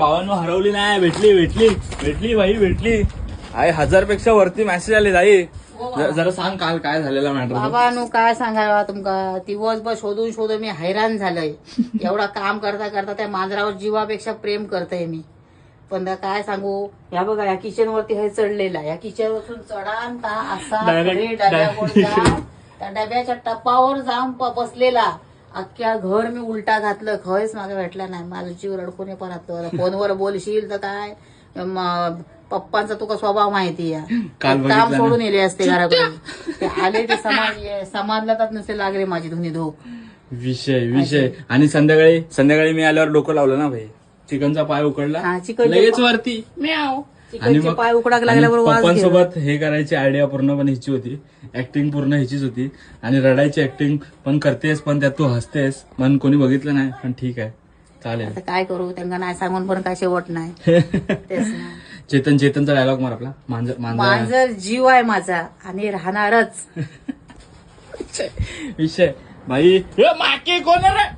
पावांनो हरवली नाही, भेटली भेटली भेटली भाई भेटली. आई 1000 पेक्षा वरती मेसेज आले आई. जरा सांग काल काय झालेला मॅटर. बाबा नु काय सांगायला तुमका, दिवसभर शोधून शोधून मी हैराण झालंय. एवढा काम करता करता त्या मांजरावर जीवापेक्षा प्रेम करतय मी. पण काय सांगू, या बघा या किचन वरती हे चढलेला, या किचन वरतून चढान का असा त्या डब्याच्या टप्पावर जाऊन बसलेला. अख्ख्या घर मी उलटा घातलं, खयच मागे भेटला नाही. माझं जीव रडकून पण फोनवर बोलशील तर काय, पप्पांचा तुका स्वभाव माहिती आहे. काम सोडून येले असते घराकडे, ते आले ते समाजला तर नसते लागले माझी धुनी धोक. विषय आणि संध्याकाळी मी आल्यावर डोकं लावलं ना भाई, चिकनचा पाय उकडला लगेच वरती म्याव. आणि मग पाय उकडाक लागल्याबरोबर पप्पांसोबत हे करायची आयडिया पूर्णपणे हिची होती, ऍक्टिंग पूर्ण हिचीच होती. आणि रडायची ऍक्टिंग पण करतेस, पण त्यात तू हसतेस, पण कोणी बघितलं नाही. पण ठीक आहे चालेल, काय करू, त्यांना नाही सांगून पण काय शेवट नाही. तेच ना. चेतनचा डायलॉग मार आपला. मांजर जीव आहे माझा आणि राहणारच. विषय भाई. माके कोण रे.